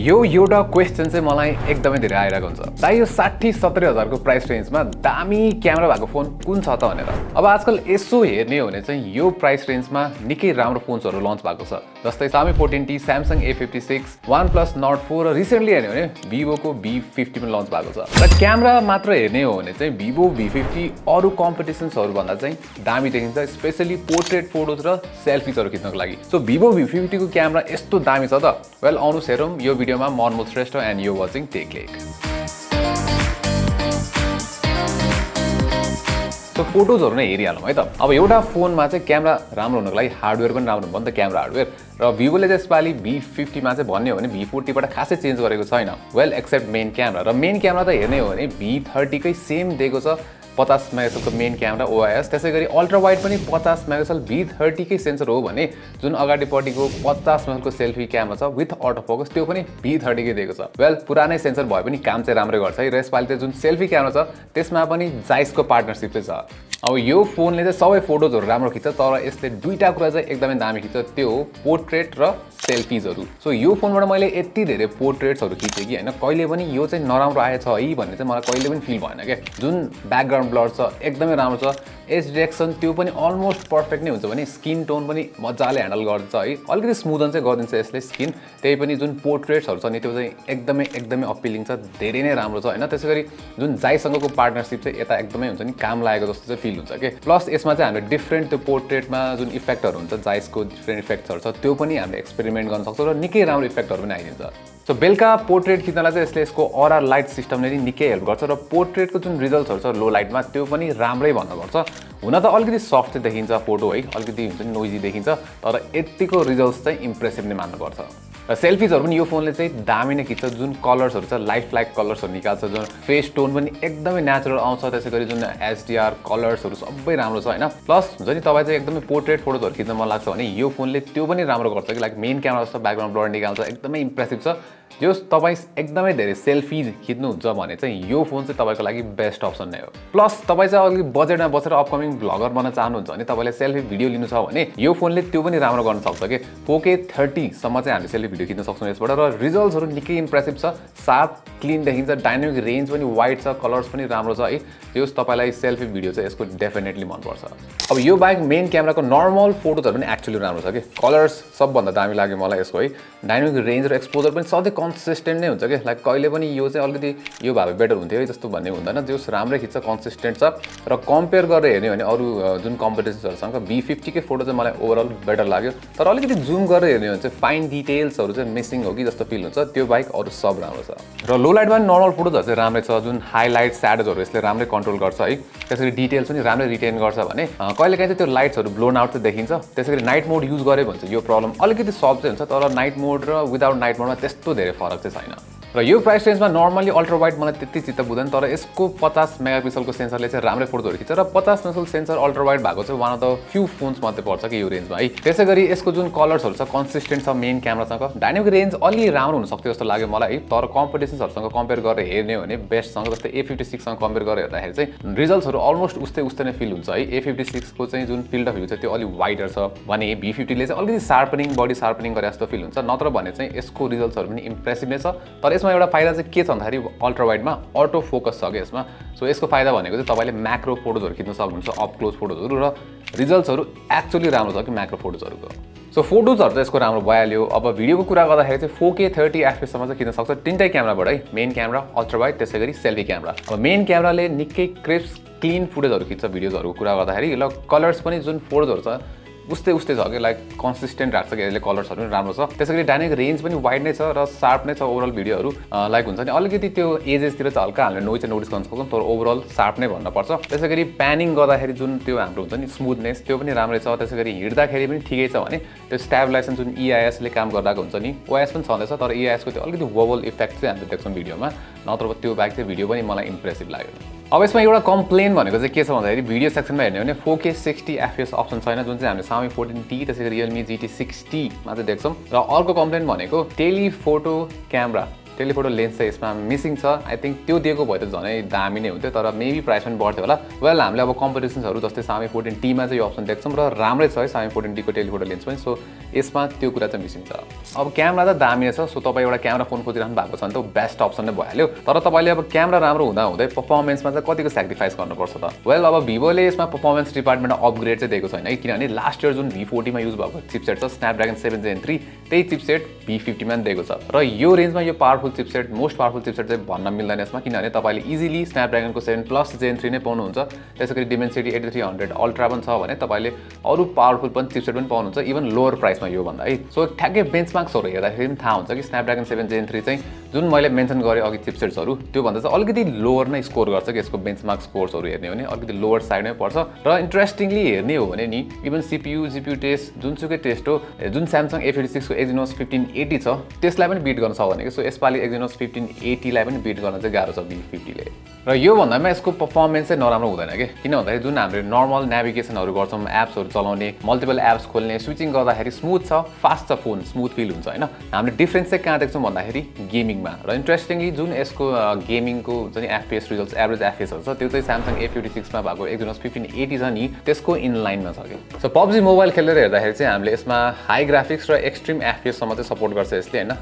यो एउटा क्वेशन चाहिँ मलाई एकदमै धेरै आइरहेको हुन्छ दाइ यो 60-70 हजारको प्राइस रेन्जमा दामी क्यामेरा भएको फोन कुन छ त भनेर। अब आजकल यसो हेर्ने हो भने चाहिँ यो प्राइस रेन्जमा निकै राम्रो फोन्सहरू लन्च भएको छ, जस्तै Xiaomi 14T, Samsung A56, OnePlus Nord 4 र रिसेन्टली हेर्ने हो भने Vivoको V50 पनि लन्च भएको छ। र क्यामेरा मात्र हेर्ने हो भने चाहिँ Vivo V50 अरू कम्पिटिसन्सहरू भन्दा चाहिँ दामी देखिन्छ, स्पेशली पोर्ट्रेट फोटोज र सेल्फिजहरू खिच्नको लागि। सो Vivo V50 को क्यामेरा यस्तो दामी छ त, वेल आउनुहोस् हेरौँ यो भिडियोमा। म Anmol Shrestha and you watching Techlekh. So फोटोजहरू नै हेरिहालौँ है त। अब एउटा फोनमा चाहिँ क्यामेरा राम्रो हुनको लागि हार्डवेयर पनि राम्रो हुनु नि त, क्यामेरा हार्डवेयर। र भिभोले चाहिँ यसपालि V50 मा चाहिँ भन्ने हो भने V40 बाट खासै चेन्ज गरेको छैन, वेल एक्सेप्ट मेन क्यामेरा। र मेन क्यामेरा त हेर्ने हो भने V30 कै सेम दिएको छ, 50 मेगापिक्सलको मेन क्यामेरा OIS। त्यसै गरी अल्ट्रा वाइड पनि 50 मेगापिक्सल V30 कै सेन्सर हो भने जुन अगाडिपट्टिको 50 मेगापिक्सलको सेल्फी क्यामेरा छ विथ अटो फोकस त्यो पनि V30 कै दिएको छ। वेल पुरानै सेन्सर भए पनि काम चाहिँ राम्रै गर्छ है। र यसपालि चाहिँ जुन सेल्फी क्यामेरा छ त्यसमा पनि जाइसको पार्टनरसिप चाहिँ छ। अब यो फोनले चाहिँ सबै फोटोजहरू राम्रो खिच्छ, तर यसले दुईटा कुरा चाहिँ एकदमै दामी खिच्छ, त्यो हो पोर्ट्रेट र सेल्फिजहरू। सो यो फोनबाट मैले यति धेरै पोर्ट्रेट्सहरू खिचेँ कि होइन, कहिले पनि यो चाहिँ नराम्रो आएछ है भन्ने चाहिँ मलाई कहिले पनि फिल भएन क्या। जुन ब्याकग्राउन्ड ब्लर छ एकदमै राम्रो छ, एज डिरेक्सन त्यो पनि अलमोस्ट पर्फेक्ट नै हुन्छ भने स्किन टोन पनि मजाले ह्यान्डल गर्छ है, अलिकति स्मुदन चाहिँ गरिदिन्छ यसले स्किन। त्यही पनि जुन पोर्ट्रेट्सहरू छ नि त्यो चाहिँ एकदमै अपिलिङ छ, धेरै नै राम्रो छ होइन। त्यसै गरी जुन जाइसँगको पार्टनरसिप चाहिँ यता एकदमै हुन्छ नि, काम लागेको जस्तो चाहिँ फिल हुन्छ के। प्लस यसमा चाहिँ हामीले डिफ्रेन्ट त्यो पोर्ट्रेटमा जुन इफेक्टहरू हुन्छ, जाइसको डिफ्रेन्ट इफेक्ट्सहरू छ त्यो पनि हामीले एक्सपेरिमेन्ट गर्न सक्छौँ र निकै राम्रो इफेक्टहरू पनि आइदिन्छ। सो बेलुका पोर्ट्रेट खिच्नलाई चाहिँ यसले यसको अरा लाइट सिस्टमले नि निकै हेल्प गर्छ र पोर्ट्रेटको जुन रिजल्ट्सहरू छ लो लाइटमा त्यो पनि राम्रै भन्नुपर्छ। हुन त अलिकति सफ्ट चाहिँ देखिन्छ फोटो है, अलिकति हुन्छ नि नोइजी देखिन्छ, तर यतिको रिजल्ट्स चाहिँ इम्प्रेसिभ नै मान्नुपर्छ। र सेल्फिजहरू पनि यो फोनले चाहिँ दामी नै खिच्छ, जुन कलर्सहरू छ लाइफ कलर्सहरू निकाल्छ, जुन फेस टोन पनि एकदमै नेचुरल आउँछ। त्यसै गरी जुन HDR कलर्सहरू सबै राम्रो छ होइन। प्लस हुन्छ नि तपाईँ चाहिँ एकदमै पोर्ट्रेट फोटोजहरू खिच्न मन लाग्छ भने यो फोनले त्यो पनि राम्रो गर्छ कि, लाइक मेन क्यामेरा जस्तो ब्याकग्राउन्ड ब्लर निकाल्छ, एकदमै इम्प्रेसिभ छ। जो तपाईँ एकदमै धेरै सेल्फी खिच्नुहुन्छ भने चाहिँ यो फोन चाहिँ तपाईँको लागि बेस्ट अप्सन नै हो। प्लस तपाईँ चाहिँ अलिकति बजेटमा बसेर अपकमिङ भ्लगर बन्न चाहनुहुन्छ भने, तपाईँले सेल्फी भिडियो लिनु छ भने यो फोनले त्यो पनि राम्रो गर्न सक्छ कि। 4K 30 सम्म चाहिँ हामीले सेल्फी भिडियो खिच्न सक्छौँ यसबाट, र रिजल्ट्सहरू निकै इम्प्रेसिभ छ, सार्प क्लिन देखिन्छ, डाइनामिक रेन्ज पनि वाइड छ, कलर्स पनि राम्रो छ है। त्यो तपाईँलाई सेल्फी भिडियो चाहिँ यसको डेफिनेटली मनपर्छ। अब यो बाहेक मेन क्यामेराको नर्मल फोटोजहरू पनि एक्चुअली राम्रो छ कि, कलर्स सबभन्दा दामी लाग्यो मलाई यसको है। डाइनामिक रेन्ज र एक्सपोजर पनि सधैँ कन्सिस्टेन्ट नै हुन्छ कि, लाइक कहिले पनि यो चाहिँ अलिकति यो भए बेटर हुन्थ्यो है जस्तो भन्ने हुँदैन, जो राम्रै खिच्छ, कन्सिस्टेन्ट छ। र कम्पेयर गरेर हेर्ने हो भने अरू जुन कम्पिटिसन्सहरूसँग V50 कै फोटो चाहिँ मलाई ओभरअल बेटर लाग्यो, तर अलिकति जुम गरेर हेर्ने हो भने चाहिँ फाइन डिटेल्सहरू चाहिँ मिसिङ हो कि जस्तो फिल हुन्छ। त्यो बाहेक अरू सब राम्रो छ। र लो लाइटमा पनि नर्मल फोटोजहरू चाहिँ राम्रै छ, जुन हाइलाइट स्याडोजहरू यसले राम्रै कन्ट्रोल गर्छ है। त्यसरी डिटेल्स पनि राम्रै रिटेन गर्छ भने कहिलेकाहीँ चाहिँ त्यो लाइट्सहरू ब्लोन आउट चाहिँ देखिन्छ। त्यसै गरी नाइट मोड युज गऱ्यो भने चाहिँ यो प्रब्लम अलिकति सल्भ चाहिँ हुन्छ, तर नाइट मोड र विदाउट नाइट मोडमा त्यस्तो धेरै फरक चाहिँ छैन। र यो प्राइस रेन्जमा नर्मली अल्ट्रा वाइड मलाई त्यति चित्त बुझ्दैन, तर यसको 50 मेगापिक्सलको सेन्सरले चाहिँ राम्रै फोटोहरू खिच्छ। र 50 मेगापिक्सल सेन्सर अल्ट्रा वाइड भएको चाहिँ one of the few phones मात्रै पर्छ कि यो रेन्जमा है। त्यसै गरी यसको जुन कलर्सहरू छ कन्सिस्टेन्ट छ मेन क्यामेरासँग, डाइनामिक रेन्ज अलि राम्रो हुन सक्थ्यो जस्तो लाग्यो मलाई है। तर कम्पिटिसन्सहरूसँग कम्पेयर गरेर हेर्ने हो भने बेस्टसँग जस्तै A56सँग कम्पेयर गरेर हेर्दाखेरि चाहिँ रिजल्ट्सहरू अलमोस्ट उस्तै नै फिल हुन्छ है। A56 को चाहिँ जुन फिल्ड अफ भ्यू छ त्यो अलिक वाइडर छ भने V50ले चाहिँ अलिकति शार्पनिङ, बडी शार्पनिङ गरे जस्तो फिल हुन्छ। नत्र भने चाहिँ यसको रिजल्ट्सहरू पनि इम्प्रेसिभ नै छ। तर यसमा एउटा फाइदा चाहिँ के छ भन्दाखेरि अल्ट्रा वाइडमा अटो फोकस छ कि यसमा। सो यसको फाइदा भनेको चाहिँ तपाईँले म्याक्रो फोटोजहरू खिच्न सक्नुहुन्छ, अप क्लोज फोटोजहरू, र रिजल्ट्सहरू एक्चुअली राम्रो छ कि म्याक्रो फोटोजहरूको। सो फोटोजहरू चाहिँ यसको राम्रो भइहाल्यो। अब भिडियोको कुरा गर्दाखेरि चाहिँ 4K 30 FPS सम्म चाहिँ खिच्न सक्छ तिनटै क्यामेराबाट है, मेन क्यामेरा, अल्ट्रा वाइड, त्यसै गरी सेल्फी क्यामेरा। अब मेन क्यामेराले निकै क्रिस्प क्लिन फुटेजहरू खिच्छ भिडियोजहरूको कुरा गर्दाखेरि, र कलर्स पनि जुन फोटोजहरू छ उस्तै छ कि, लाइक कन्सिस्टेन्ट राख्छ कि यसले, कलर्सहरू पनि राम्रो छ। त्यसै गरी डाइनामिक रेन्ज पनि वाइड नै छ र सार्प नै छ ओभरअल भिडियोहरू। लाइक हुन्छ नि अलिकति त्यो एजेसतिर चाहिँ हल्का हामीले नोइज चाहिँ नोटिस गर्न सक्छौँ, तर ओभरअल सार्प नै भन्नुपर्छ। त्यसै गरी प्यानिङ गर्दाखेरि जुन त्यो हाम्रो हुन्छ नि स्मुथनेस त्यो पनि राम्रै छ। त्यसै गरी हिँड्दाखेरि पनि ठिकै छ भने त्यो स्ट्याबिलाइजेसन जुन EISले काम गरिरहेको हुन्छ नि, OIS पनि छँदैछ, तर EISको त्यो अलिकति वबल इफेक्ट चाहिँ हामीले देख्छौँ भिडियोमा। नत्र त्यो बाहेक चाहिँ भिडियो पनि मलाई इम्प्रेसिभ लाग्यो। अब यसमा एउटा कम्प्लेन भनेको चाहिँ के छ भन्दाखेरि भिडियो सेक्सनमा हेर्ने हो भने 4K 60 FPS अप्सन छैन, जुन चाहिँ हामीले Xiaomi 14T त्यसै गरी Realme GT 60 मा चाहिँ देख्छौँ। र अर्को कम्प्लेन भनेको टेलिफोटो क्यामेरा टेलिफोटो लेन्स चाहिँ यसमा मिसिङ छ आई थिंक त्यो दिएको भए त झनै दामी नै हुन्थ्यो तर मेबी प्राइस पनि बढ्थ्यो होला वेल हामीले अब कम्पिटिसन्सहरू जस्तै Xiaomi 14T मा चाहिँ यो अप्सन देख्छौँ र राम्रै छ है Xiaomi 14T को टेलिफोटो लेन्स पनि सो यसमा त्यो कुरा चाहिँ मिसिङ छ अब क्यामेरा त दामी नै छ सो तपाईँ एउटा क्यामेरा फोन खोजिरहनु भएको छ भने त बेस्ट अप्सन नै भइहाल्यो तर तपाईँले अब क्यामेरा राम्रो हुँदा हुँदै पर्फर्मेन्समा चाहिँ कतिको सेक्रिफाइस गर्नुपर्छ त वेल अब भिभोले यसमा पर्फर्मेन्स डिपार्टमेन्ट अपग्रेड चाहिँ दिएको छैन है किनभने लास्ट इयर जुन V40 मा युज भएको चिपसेट छ स्न्यापड्रागन 7 Gen 3 त्यही चिपसेट V50 मा दिएको छ र यो रेन्जमा यो powerful chipset most powerful chipset चाहिँ भन्न मिल्दैन यसमा किनभने तपाईँले इजिली स्न्यापड्रागनको 7 प्लस Gen 3 नै पाउनुहुन्छ त्यसैगरी डिमेन्सिटी 8300 अल्ट्रा पनि छ भने तपाईँले अरू पावरफुल पनि चिपसेट पनि पाउनुहुन्छ इभन लोवर प्राइसमा यो भन्दा है सो ठ्याक्कै बेन्चमार्क्सहरू हेर्दाखेरि पनि थाहा हुन्छ कि स्न्यापड्रागन 7 Gen 3 चाहिँ जुन मैले मेन्सन गरेँ अघि चिपसेट्सहरू त्यो भन्दा चाहिँ अलिकति लोवर नै स्कोर गर्छ कि यसको बेन्चमार्क स्कोर्सहरू हेर्ने हो भने अलिकति लोवर साइडमै पर्छ र इन्ट्रेस्टिङली हेर्ने हो भने नि इभन CPU GPU टेस्ट जुनसुकै टेस्ट हो जुन Samsung A56 को Exynos 1580 छ त्यसलाई पनि बिट गर्न सक्छ भनेको सो यसपालि Exynos 1580 लाई पनि बिट गर्न चाहिँ गाह्रो छ V50 ले र यो भन्दामा यसको पर्फर्मेन्स चाहिँ नराम्रो हुँदैन के किन भन्दाखेरि जुन हामीले नर्मल नेभिगेसनहरू गर्छौँ एप्सहरू चलाउने मल्टिपल एप्स खोल्ने स्विचिङ गर्दाखेरि स्मुथ छ फास्ट छ फोन स्मुथ फिल हुन्छ हैन हामीले डिफरेन्स चाहिँ कहाँ देख्छौँ भन्दाखेरि गेमिङमा र इन्ट्रेस्टिङली जुन यसको गेमिङको हुन्छ नि FPS रिजल्ट्स एभरेज FPSहरू छ त्यो चाहिँ Samsung A56 मा भएको Exynos 1580 छ नि त्यसको इन लाइनमा छ के सो PUBG मोबाइल खेलेर हेर्दाखेरि चाहिँ हामीले यसमा हाई ग्राफिक्स र एक्सट्रिम FPS सम्म चाहिँ सपोर्ट गर्छ यसले हैन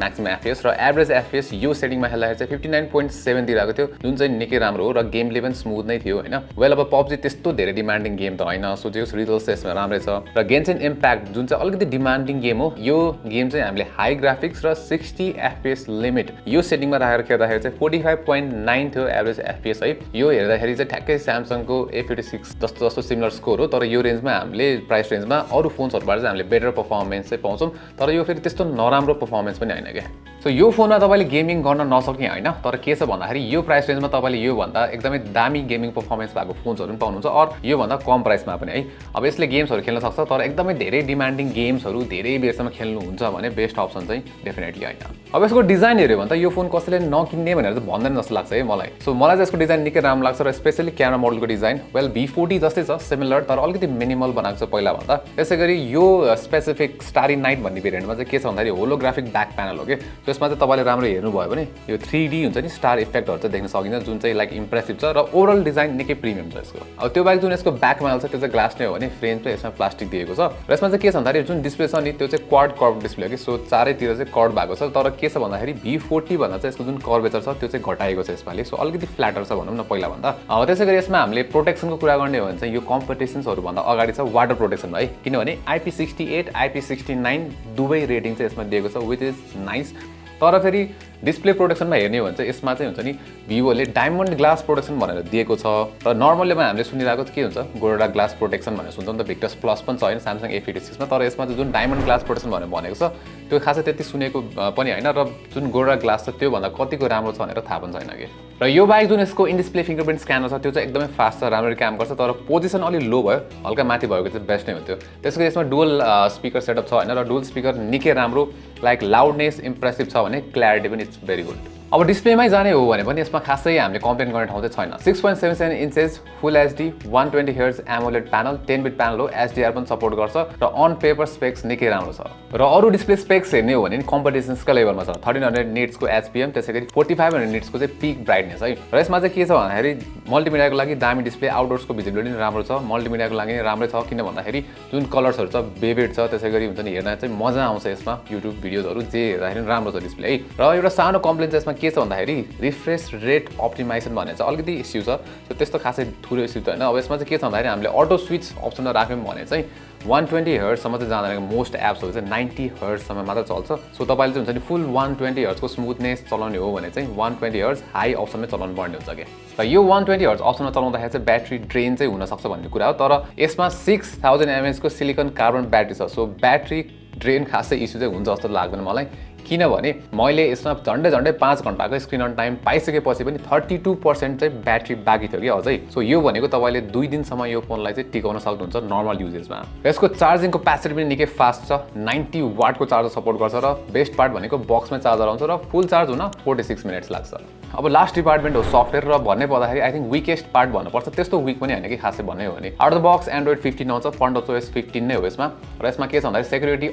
म्याक्सिमम FPS र एभरेज FPS यो सेटिङमा खेल्दाखेरि चाहिँ 59.7 दिइरहेको थियो जुन चाहिँ निकै राम्रो हो र गेमले पनि स्मुथ नै थियो हैन वेल अब PUBG त्यस्तो धेरै डिमान्डिङ गेम त हैन सो जो रिजल्ट्स चाहिँ यसमा राम्रै छ र गेन्सन इम्प्याक्ट जुन चाहिँ अलिकति डिमान्डिङ गेम हो यो गेम चाहिँ हामीले हाई ग्राफिक्स र 60 FPS लिमिट यो सेटिङमा राखेर खेल्दाखेरि चाहिँ 45.9 थियो एभरेज FPS है यो हेर्दाखेरि चाहिँ ठ्याक्कै Samsung को A56 जस्तो सिमिलर स्कोर हो तर यो रेन्जमा हामीले प्राइस रेन्जमा अरू फोन्सहरुबाट चाहिँ हामीले बेटर पर्फर्मेन्स चाहिँ पाउँछौँ तर यो फेरि त्यस्तो नराम्रो पर्फर्मेन्स पनि हैन के सो यो फोनमा तपाईले गेमिङ गर्न नसक्ने हैन तर के छ भन्दाखेरि यो प्राइस रेन्जमा तपाईले यो भन्दा एकदमै दामी गेमिङ पर्फर्मेन्स भएको फोन्सहरु पनि पाउनुहुन्छ र यो भन्दा कम प्राइसमा पनि है अब यसले गेम्सहरु खेल्न सक्छ तर एकदमै धेरै डिमान्डिङ गेम्सहरु धेरै बेरसम्म खेल्नुहुन्छ भने बेस्ट अप्सन चाहिँ डेफिनेटली हैन अब यसको डिजाइन हेर्यो भने त यो फोन कसैले नकिन्ने भनेर चाहिँ भन्दैन जस्तो लाग्छ है मलाई सो मलाई चाहिँ यसको डिजाइन निकै राम्रो लाग्छ र स्पेशली क्यामेरा मोडलको डिजाइन वेल V40 जस्तै छ सिमिलर तर अलिकति मिनिमल बनाएको छ पहिला भन्दा त्यसैगरी यो स्पेसिफिक स्टारी नाइट भन्ने भेरिएन्टमा चाहिँ के छ भन्दाखेरि होलोग्राफिक ब्याक प्यानल हो के त्यसमा चाहिँ तपाईले राम्रो हेर्नु भयो भने यो 3D हुन्छ नि स्टार इफेक्टहरु चाहिँ देख्न सकिन्छ जुन चाहिँ लाइक इम्प्रेसिभ छ र ओभरअल डिजाइन निकै प्रिमियम छ यसको अब त्यो बाहेक जुन यसको ब्याक प्यानल छ त्यो चाहिँ ग्लास नै हो भने फ्रेम चाहिँ यसमा प्लास्टिक दिएको छ र यसमा चाहिँ के छ भन्दाखेरि जुन डिस्प्ले छ नि त्यो चाहिँ क्वाड कर्भ डिस्प्ले हो कि सो चारैतिर चाहिँ कर्भ भएको छ तर के छ भन्दाखेरि V40 भन्दा चाहिँ यसको जुन कर्भेचर छ त्यो चाहिँ घटाएको छ यसपालि सो अलिकति फ्ल्याटर छ भनौँ न पहिला भन्दा त्यसैगरी यसमा हामीले प्रोटेक्सनको कुरा गर्ने हो भने चाहिँ यो कम्पिटिसन्सहरु भन्दा अगाडि छ वाटर प्रोटेक्सन है किनभने IP68 IP69 दुवै रेटिङ चाहिँ यसमा दिएको छ व्हिच इज नाइस तर फेरि डिस्प्ले प्रोटेक्सनमा हेर्ने हो भने चाहिँ यसमा चाहिँ हुन्छ नि भिभोले डायमन्ड ग्लास प्रोटेक्सन भनेर दिएको छ र नर्मल्लीमा हामीले सुनिरहेको के हुन्छ गोल्डा ग्लास प्रोटेक्सन भनेर सुन्छौँ त भिक्टस प्लस पनि छ हैन Samsung A56 मा तर यसमा चाहिँ जुन डायमन्ड ग्लास प्रोटेक्सन भनेर भनेको छ त्यो खासै त्यति सुनेको पनि हैन र जुन गोल्डा ग्लास छ त्यो भन्दा कतिको राम्रो छ भनेर थाहा पनि छैन के र यो बाहेक जुन यसको इन डिस्प्ले फिंगरप्रिन्ट स्क्यानर छ त्यो चाहिँ एकदमै फास्ट छ राम्ररी काम गर्छ तर पोजिसन अलि लो भयो हल्का माथि भएको चाहिँ बेस्ट नै हुन्थ्यो त्यसैगरी यसमा डुअल स्पिकर सेटअप छ हैन र डुअल स्पिकर निकै राम्रो लाइक लाउडनेस इम्प्रेसिभ छ भने क्ल्यारिटी पनि इट्स भेरी गुड अब डिस्प्लेमै जाने हो भने पनि यसमा खासै हामीले कम्प्लेन गर्ने ठाउँ चाहिँ छैन 6.77 इन्चेस फुल HD 120Hz AMOLED panel 10 beet panel हो HDR पनि सपोर्ट गर्छ र अन पेपर स्पेक्स निकै राम्रो छ र अरू डिस्प्ले स्पेक्स हेर्ने हो भने नि कम्पिटिसन्सको लेभलमा छ 1300 निट्सको HPM त्यसैगरी 4500 निट्सको चाहिँ पिक ब्राइटनेस है र यसमा चाहिँ के छ भन्दाखेरि मल्टिमिडियाको लागि दामी डिस्प्ले आउटडोर्सको भिजिबिलिटी राम्रो छ मल्टिमिडियाको लागि राम्रै छ किन भन्दाखेरि जुन कलर्सहरु छ बेबेड छ त्यसैगरी हुन्छ नि हेर्न चाहिँ मजा आउँछ यसमा युट्युब भिडियोजहरु जे हेर्दाखेरि राम्रो छ डिस्प्ले है र एउटा सानो कम्प्लेन चाहिँ यसमा के छ भन्दाखेरि रिफ्रेश रेट अप्टिमाइजेसन भन्ने चाहिँ अलिकति इस्यु छ सो त्यस्तो खासै ठुलो इस्यु त हैन अब यसमा चाहिँ के छ भन्दाखेरि हामीले अटो स्विच अप्सनमा राख्यौं भने चाहिँ 120 Hz सम्म चाहिँ जाँदैन मोस्ट एप्सहरु चाहिँ 90 Hz सम्म मात्र चल्छ सो तपाईले चाहिँ हुन्छ नि फुल 120 Hz को स्मुथनेस चलाउने हो भने चाहिँ 120 Hz हाई अप्सनमै चलाउनु पर्ने हुन्छ के र यो 120 Hz अप्सनमा चलाउँदाखेरि चाहिँ ब्याट्री ड्रेन चाहिँ हुन सक्छ भन्ने कुरा हो तर यसमा 6000 mAh को सिलिकन कार्बन ब्याट्री छ सो ब्याट्री ड्रेन खासै इस्यु चाहिँ हुन्छ जस्तो लाग्दैन मलाई किनभने मैले यसमा झन्डै 5 घण्टाको स्क्रिन अन टाइम पाइसकेपछि पनि 32% चाहिँ ब्याट्री बाँकी थियो कि अझै सो यो भनेको तपाईले 2 दिनसम्म यो फोनलाई चाहिँ टिकाउन सक्नुहुन्छ नर्मल युजेजमा यसको चार्जिङको क्यापेसिटी पनि निकै फास्ट छ 90 वाटको चार्जर सपोर्ट गर्छ र बेस्ट पार्ट भनेको बक्समै चार्जर आउँछ र फुल चार्ज हुन 46 मिनेट्स लाग्छ अब लास्ट डिपार्टमेन्ट हो सफ्टवेयर र भन्ने पर्दाखेरि आई थिंक विकेस्ट पार्ट भन्नुपर्छ त्यस्तो विक पनि हैन कि खासै भन्ने हो भने out of the box android 15 आउँछ फ्रन्ट OS 15 नै हो यसमा र यसमा के छ भन्दाखेरि सेक्युरिटी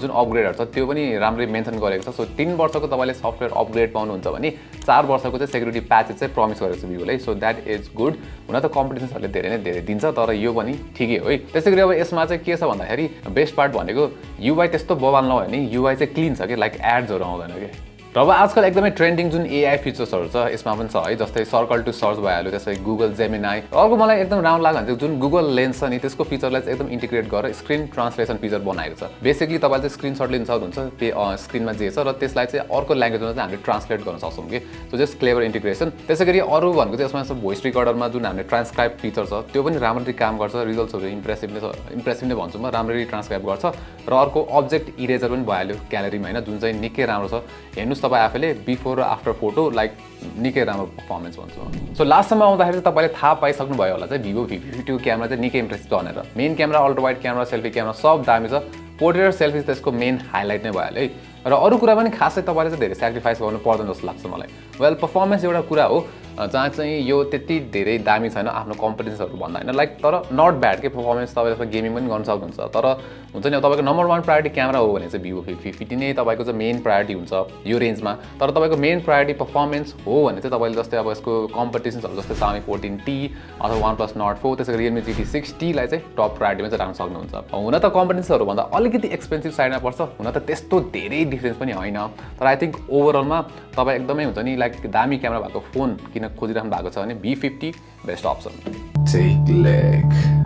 जुन अपग्रेडहरु छ त्यो पनि राम्ररी मेन्सन गरेको छ। सो 3 वर्षको तपाईँले सफ्टवेयर अपग्रेड पाउनुहुन्छ भने 4 वर्षको चाहिँ सेक्युरिटी प्याचेस चाहिँ प्रमिस गरेको छ भिभोले। So that is good. हुन त कम्पिटिसनहरूले धेरै दिन्छ, तर यो पनि ठिकै हो है। त्यसै गरी अब यसमा चाहिँ के छ भन्दाखेरि बेस्ट पार्ट भनेको युआई त्यस्तो बवाल नभयो भने युआई चाहिँ क्लिन छ कि लाइक एड्सहरू आउँदैन कि। र अब आजकल एकदमै ट्रेन्डिङ जुन एआई फिचर्सहरू छ यसमा पनि छ है, जस्तै सर्कल टु सर्च भइहाल्यो, त्यसै गुगल जेमिनाई। अर्को मलाई एकदम राम्रो लाग्यो भने चाहिँ जुन गुगल लेन्स छ नि त्यसको फिचरलाई चाहिँ एकदम इन्टिग्रेट गरेर स्क्रिन ट्रान्सलेसन फिचर बनाएको छ। बेसिकली तपाईँले चाहिँ स्क्रिनसट लिन सक्नुहुन्छ त्यो स्क्रिनमा जे छ र त्यसलाई चाहिँ अर्को ल्याङ्ग्वेजमा चाहिँ हामीले ट्रान्सलेट गर्न सक्छौँ कि। So just clever integration. त्यसै गरी अरू भनेको चाहिँ यसमा भोइस रिकर्डरमा जुन हामीले ट्रान्सक्राइब फिचर छ त्यो पनि राम्ररी काम गर्छ। रिजल्ट्सहरू इम्प्रेसिभ नै भन्छु म, राम्ररी ट्रान्सक्राइब गर्छ। र अर्को अब्जेक्ट इरेजर पनि भइहाल्यो ग्यालेरीमा होइन, जुन चाहिँ निकै राम्रो छ। हेर्नुहोस् तपाईँ आफैले बिफोर र आफ्टर फोटो लाइक निकै राम्रो पर्फर्मेन्स भन्छु। सो लास्टसम्म आउँदाखेरि चाहिँ तपाईँले थाहा पाइसक्नु भयो होला चाहिँ भिभो V50 क्यामेरा चाहिँ निकै इम्प्रेसिभ भनेर। Main camera, ultra wide camera, selfie camera सब दामी छ। पोर्ट्रेट र सेल्फी त्यसको मेन हाइलाइट नै भइहाल्यो है। र अरू कुरा पनि खासै तपाईँले चाहिँ धेरै सेक्रिफाइस गर्नु पर्दैन जस्तो लाग्छ मलाई। वेल पर्फर्मेन्स एउटा कुरा हो जहाँ चाहिँ यो त्यति धेरै दामी छैन आफ्नो कम्पिटिसनहरू भन्दा होइन, लाइक तर नट ब्याड के पर्फर्मेन्स। तपाईँले जस्तो गेमिङ पनि गर्न सक्नुहुन्छ। तर हुन्छ नि तपाईँको नम्बर 1 प्रायोरिटी क्यामेरा हो भने चाहिँ भिभो V50 नै तपाईँको चाहिँ मेन प्रायोरिटी हुन्छ यो रेन्जमा। तर तपाईँको मेन प्रायोरिटी पर्फर्मेन्स हो भने चाहिँ तपाईँले जस्तै अब यसको कम्पिटिसन्सहरू जस्तै Xiaomi 14T अथवा OnePlus Nord 4 त्यसै गरी Realme GT60 लाई चाहिँ टप प्रायोरिटीमा चाहिँ राख्न सक्नुहुन्छ। हुन त कम्पिटिसनहरू भन्दा अलिकति एक्सपेन्सिभ साइडमा पर्छ, हुन त त्यस्तो धेरै डिफ्रेन्स पनि होइन। तर आई थिङ्क ओभरअलमा तपाईँ एकदमै हुन्छ नि लाइक दामी क्यामेरा भएको फोन किन खोजिराख्नु भएको छ भने V50 बेस्ट अप्सन। TechLekh।